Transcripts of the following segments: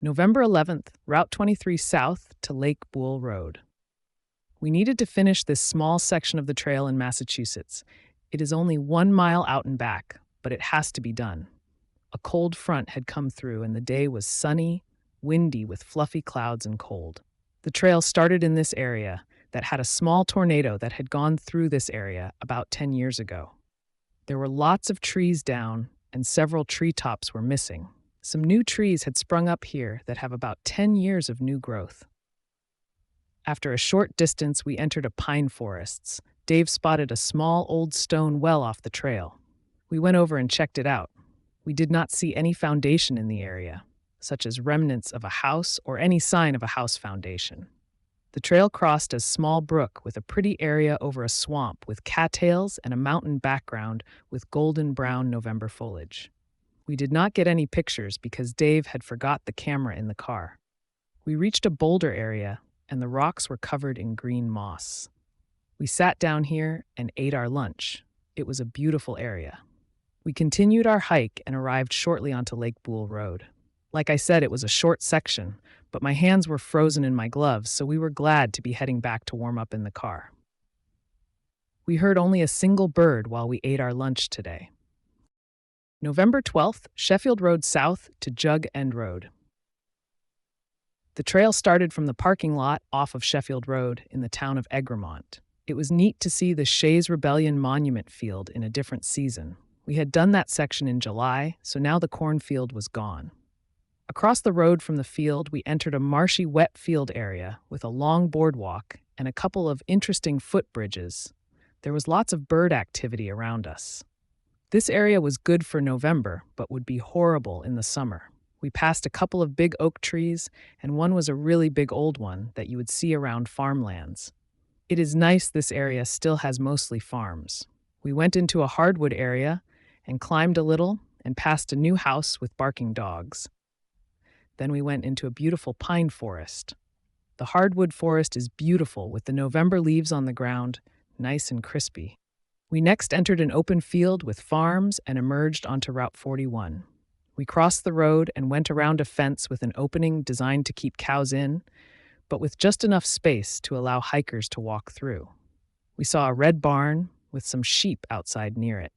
November 11th, Route 23 South to Lake Buell Road. We needed to finish this small section of the trail in Massachusetts. It is only 1 mile out and back, but it has to be done. A cold front had come through, and the day was sunny, windy with fluffy clouds and cold. The trail started in this area that had a small tornado that had gone through this area about 10 years ago. There were lots of trees down, and several treetops were missing. Some new trees had sprung up here that have about 10 years of new growth. After a short distance, we entered a pine forests. Dave spotted a small old stone well off the trail. We went over and checked it out. We did not see any foundation in the area, such as remnants of a house or any sign of a house foundation. The trail crossed a small brook with a pretty area over a swamp with cattails and a mountain background with golden brown November foliage. We did not get any pictures because Dave had forgot the camera in the car. We reached a boulder area, and the rocks were covered in green moss. We sat down here and ate our lunch. It was a beautiful area. We continued our hike and arrived shortly onto Lake Buell Road. Like I said, it was a short section, but my hands were frozen in my gloves, so we were glad to be heading back to warm up in the car. We heard only a single bird while we ate our lunch today. November 12th, Sheffield Road South to Jug End Road. The trail started from the parking lot off of Sheffield Road in the town of Egremont. It was neat to see the Shays Rebellion Monument Field in a different season. We had done that section in July, so now the cornfield was gone. Across the road from the field, we entered a marshy wet field area with a long boardwalk and a couple of interesting footbridges. There was lots of bird activity around us. This area was good for November, but would be horrible in the summer. We passed a couple of big oak trees, and one was a really big old one that you would see around farmlands. It is nice this area still has mostly farms. We went into a hardwood area and climbed a little and passed a new house with barking dogs. Then we went into a beautiful pine forest. The hardwood forest is beautiful with the November leaves on the ground, nice and crispy. We next entered an open field with farms and emerged onto Route 41. We crossed the road and went around a fence with an opening designed to keep cows in, but with just enough space to allow hikers to walk through. We saw a red barn with some sheep outside near it.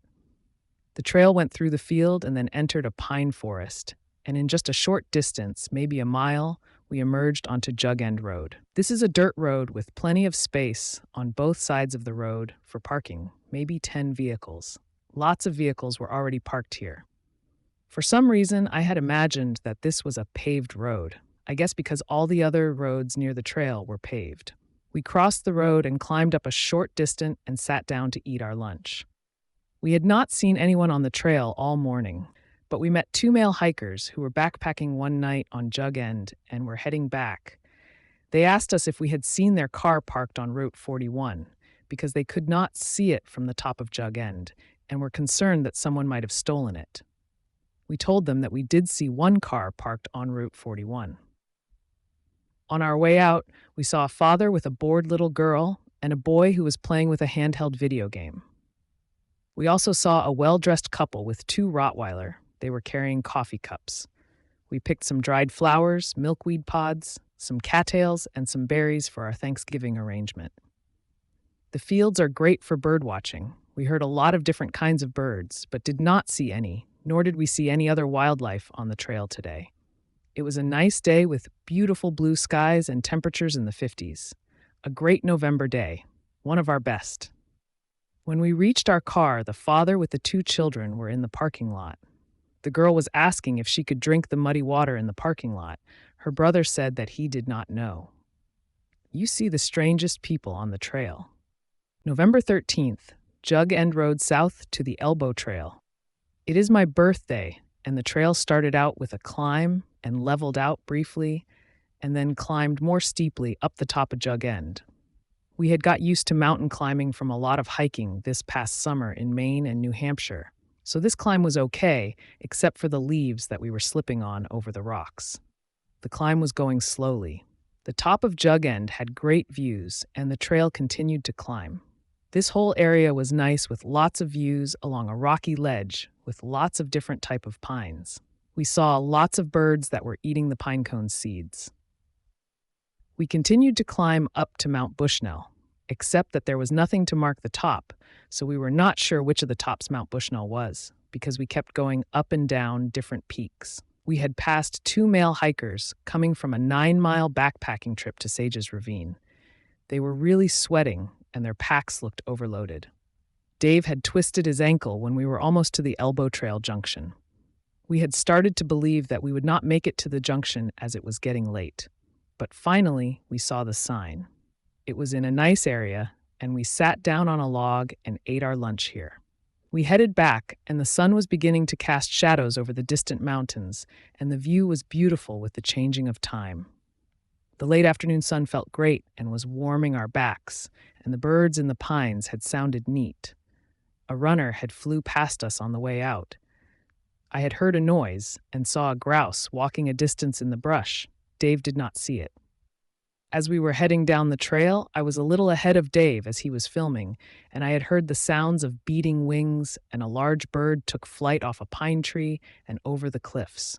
The trail went through the field and then entered a pine forest, and in just a short distance, maybe a mile, we emerged onto Jug End Road. This is a dirt road with plenty of space on both sides of the road for parking, maybe 10 vehicles. Lots of vehicles were already parked here. For some reason, I had imagined that this was a paved road. I guess because all the other roads near the trail were paved. We crossed the road and climbed up a short distance and sat down to eat our lunch. We had not seen anyone on the trail all morning, but we met 2 male hikers who were backpacking one night on Jug End and were heading back. They asked us if we had seen their car parked on Route 41 because they could not see it from the top of Jug End and were concerned that someone might have stolen it. We told them that we did see one car parked on Route 41. On our way out, we saw a father with a bored little girl and a boy who was playing with a handheld video game. We also saw a well-dressed couple with 2 Rottweiler. They were carrying coffee cups. We picked some dried flowers, milkweed pods, some cattails, and some berries for our Thanksgiving arrangement. The fields are great for bird watching. We heard a lot of different kinds of birds, but did not see any, nor did we see any other wildlife on the trail today. It was a nice day with beautiful blue skies and temperatures in the 50s. A great November day, one of our best. When we reached our car, the father with the 2 children were in the parking lot. The girl was asking if she could drink the muddy water in the parking lot. Her brother said that he did not know. You see the strangest people on the trail. November 13th, Jug End Road South to the Elbow Trail. It is my birthday, and the trail started out with a climb and leveled out briefly, and then climbed more steeply up the top of Jug End. We had got used to mountain climbing from a lot of hiking this past summer in Maine and New Hampshire, so this climb was okay, except for the leaves that we were slipping on over the rocks. The climb was going slowly. The top of Jug End had great views, and the trail continued to climb. This whole area was nice with lots of views along a rocky ledge with lots of different type of pines. We saw lots of birds that were eating the pinecone seeds. We continued to climb up to Mount Bushnell, except that there was nothing to mark the top, so we were not sure which of the tops Mount Bushnell was, because we kept going up and down different peaks. We had passed 2 male hikers coming from a 9-mile backpacking trip to Sages Ravine. They were really sweating, and their packs looked overloaded. Dave had twisted his ankle when we were almost to the Elbow Trail junction. We had started to believe that we would not make it to the junction as it was getting late. But finally, we saw the sign. It was in a nice area, and we sat down on a log and ate our lunch here. We headed back, and the sun was beginning to cast shadows over the distant mountains, and the view was beautiful with the changing of time. The late afternoon sun felt great and was warming our backs, and the birds in the pines had sounded neat. A runner had flew past us on the way out. I had heard a noise and saw a grouse walking a distance in the brush. Dave did not see it. As we were heading down the trail, I was a little ahead of Dave as he was filming, and I had heard the sounds of beating wings, and a large bird took flight off a pine tree and over the cliffs.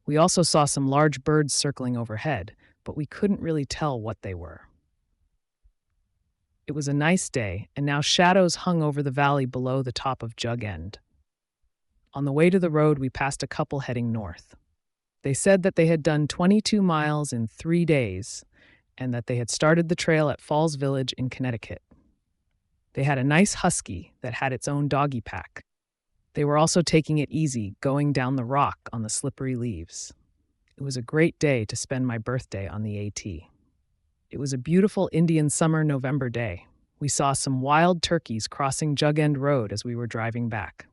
We also saw some large birds circling overhead, but we couldn't really tell what they were. It was a nice day, and now shadows hung over the valley below the top of Jug End. On the way to the road, we passed a couple heading north. They said that they had done 22 miles in 3 days, and that they had started the trail at Falls Village in Connecticut. They had a nice husky that had its own doggy pack. They were also taking it easy, going down the rock on the slippery leaves. It was a great day to spend my birthday on the AT. It was a beautiful Indian summer November day. We saw some wild turkeys crossing Jug End Road as we were driving back.